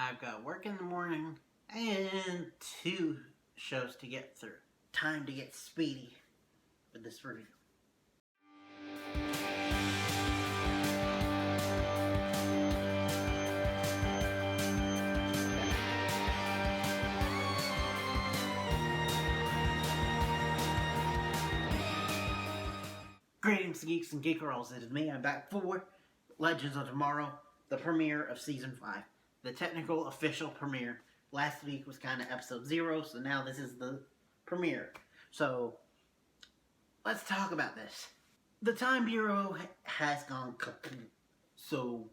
I've got work in the morning and 2 shows to get through. Time to get speedy with this review. Greetings, geeks and geek girls. It is me. I'm back for Legends of Tomorrow, the premiere of Season 5. The technical official premiere. Last week was kind of episode 0, so now this is the premiere. So, let's talk about this. The Time Bureau has gone kaput. So,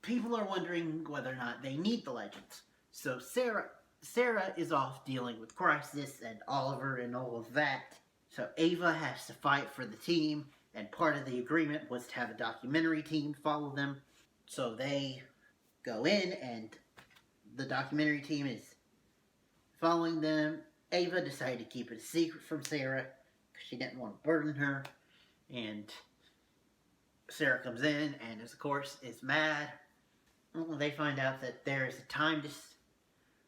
people are wondering whether or not they need the Legends. So, Sara is off dealing with Crisis and Oliver and all of that. So Ava has to fight for the team, and part of the agreement was to have a documentary team follow them. So they go in, and the documentary team is following them. Ava decided to keep it a secret from Sara, because she didn't want to burden her. And Sara comes in, and of course is mad. They find out that there is a time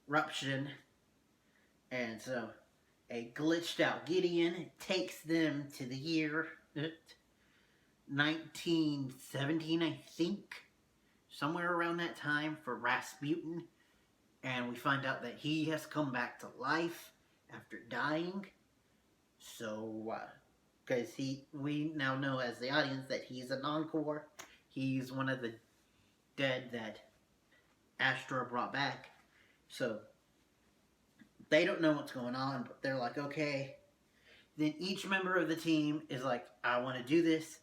disruption, and so a glitched out Gideon takes them to the year 1917, I think. Somewhere around that time for Rasputin. And we find out that he has come back to life after dying. So, because we now know as the audience that he's an encore. He's one of the dead that Astra brought back. So, they don't know what's going on, but they're like, okay. Then each member of the team is like, I want to do this,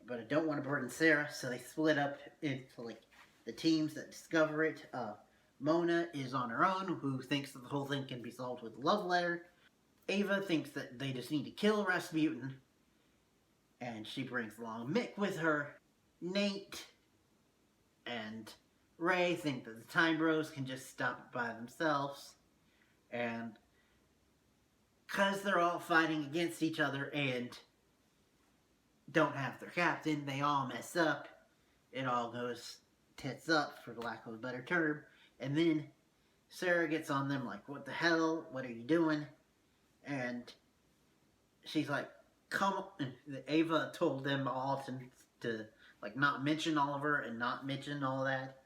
but I don't want to burden Sara. So they split up into like the teams that discover it. Mona is on her own, who thinks that the whole thing can be solved with a love letter. Ava thinks that they just need to kill Rasputin, and she brings along Mick with her. Nate and Ray think that the Time Bros can just stop it by themselves. And because they're all fighting against each other and don't have their captain, they all mess up. It all goes tits up, for lack of a better term. And then Sara gets on them like, what the hell? What are you doing? And she's like, come on. Ava told them all to like not mention Oliver and not mention all that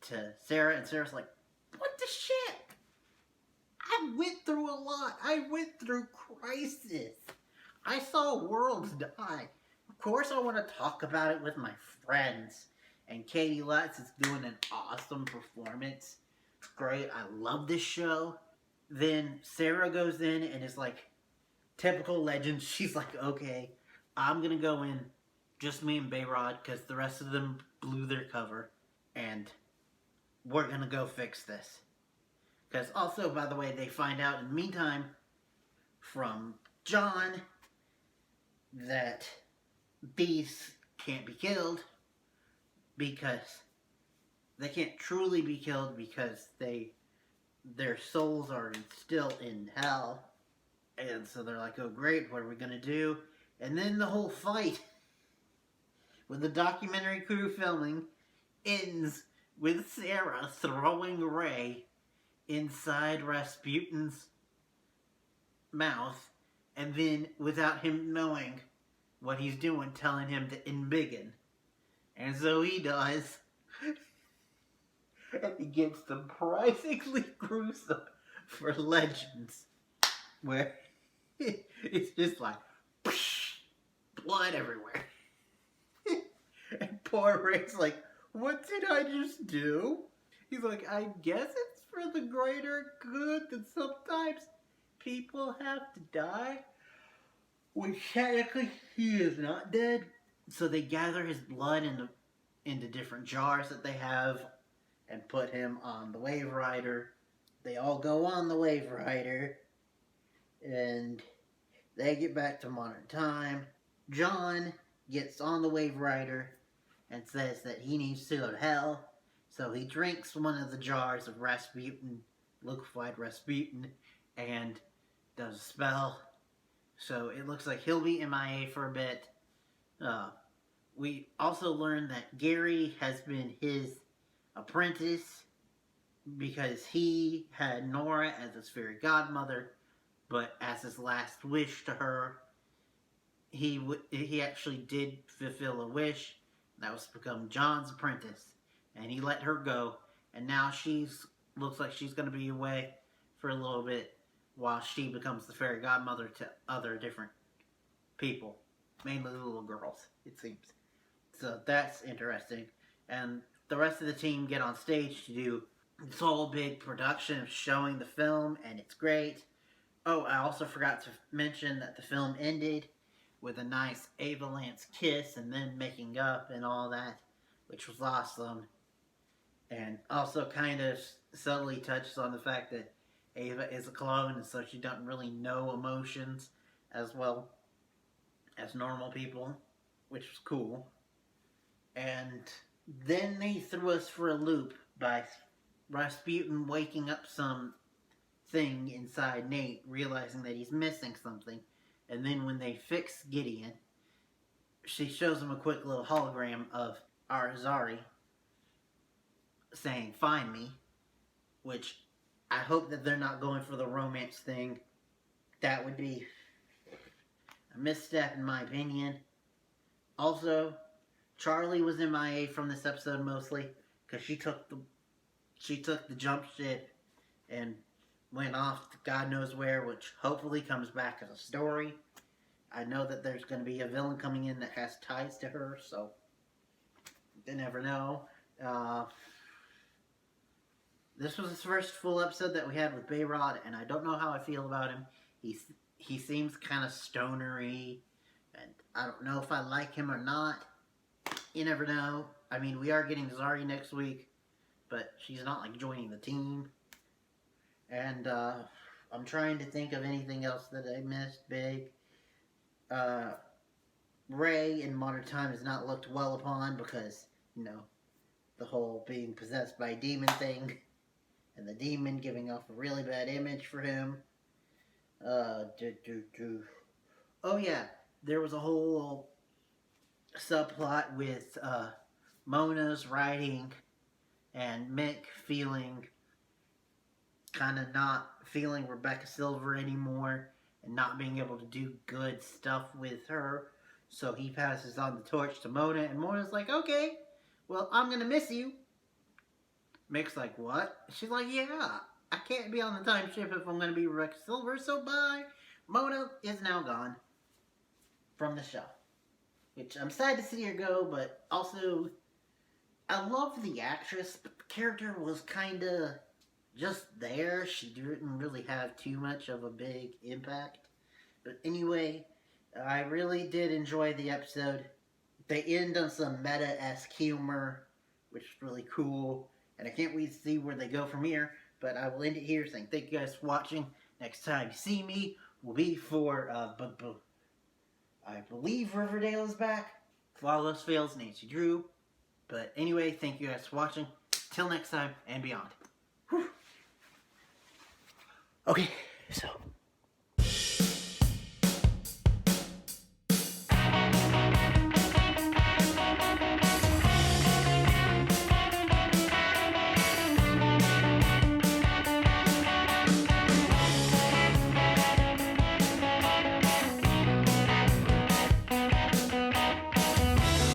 to Sara. And Sara's like, what the shit? I went through a lot. I went through Crisis. I saw worlds die. Of course I want to talk about it with my friends. And Katie Lutz is doing an awesome performance. It's great. I love this show. Then Sara goes in and is like, typical Legends. She's like, okay, I'm going to go in, just me and Bayrod, because the rest of them blew their cover. And we're going to go fix this. Because also, by the way, they find out in the meantime from John that beasts can't be killed because they can't truly be killed because their souls are still in hell. And so they're like, oh great, what are we going to do? And then the whole fight with the documentary crew filming ends with Sara throwing Ray inside Rasputin's mouth, and then without him knowing what he's doing, telling him to embiggen. And so he does. And it gets surprisingly gruesome for Legends, where it's just like psh, blood everywhere. And poor Ray's like, what did I just do? He's like, I guess it's for the greater good that sometimes people have to die. Which technically he is not dead. So they gather his blood into different jars that they have and put him on the Wave Rider. They all go on the Wave Rider. And they get back to modern time. John gets on the Wave Rider and says that he needs to go to hell. So he drinks one of the jars of Rasputin, liquefied Rasputin, and does a spell. So it looks like he'll be MIA for a bit. We also learned that Gary has been his apprentice because he had Nora as his fairy godmother, but as his last wish to her, he actually did fulfill a wish. That was to become John's apprentice, and he let her go. And now she's looks like she's going to be away for a little bit while she becomes the fairy godmother to other different people, mainly little girls, it seems. So that's interesting. And the rest of the team get on stage to do this whole big production of showing the film, and it's great. Oh, I also forgot to mention that the film ended with a nice Avalance kiss and then making up and all that, which was awesome. And also kind of subtly touches on the fact that Ava is a clone, and so she doesn't really know emotions as well as normal people, which was cool. And then they threw us for a loop by Rasputin waking up some thing inside Nate, realizing that he's missing something. And then when they fix Gideon, she shows him a quick little hologram of Arizari saying, "Find me," which I hope that they're not going for the romance thing. That would be a misstep in my opinion. Also, Charlie was MIA from this episode mostly because she took the jump ship and went off to God knows where, which hopefully comes back as a story. I know that there's going to be a villain coming in that has ties to her, so you never know. This was the first full episode that we had with Bayrod, and I don't know how I feel about him. He seems kind of stonery, and I don't know if I like him or not. You never know. I mean, we are getting Zari next week, but she's not like joining the team. And I'm trying to think of anything else that I missed big. Ray in Modern Time is not looked well upon because, you know, the whole being possessed by a demon thing. And the demon giving off a really bad image for him. Oh yeah, there was a whole subplot with Mona's writing and Mick feeling kind of not feeling Rebecca Silver anymore and not being able to do good stuff with her. So he passes on the torch to Mona, and Mona's like, "Okay, well, I'm going to miss you." Mick's like, "What?" She's like, "Yeah, I can't be on the time ship if I'm going to be Rebecca Silver, so bye." Mona is now gone from the show, which I'm sad to see her go, but also I love the actress, but the character was kind of just there. She didn't really have too much of a big impact. But anyway, I really did enjoy the episode. They end on some meta-esque humor, which is really cool. And I can't wait to see where they go from here. But I will end it here saying thank you guys for watching. Next time you see me will be for, I believe Riverdale is back. Flawless Fails, Nancy Drew. But anyway, thank you guys for watching. Till next time and beyond. Whew. Okay, so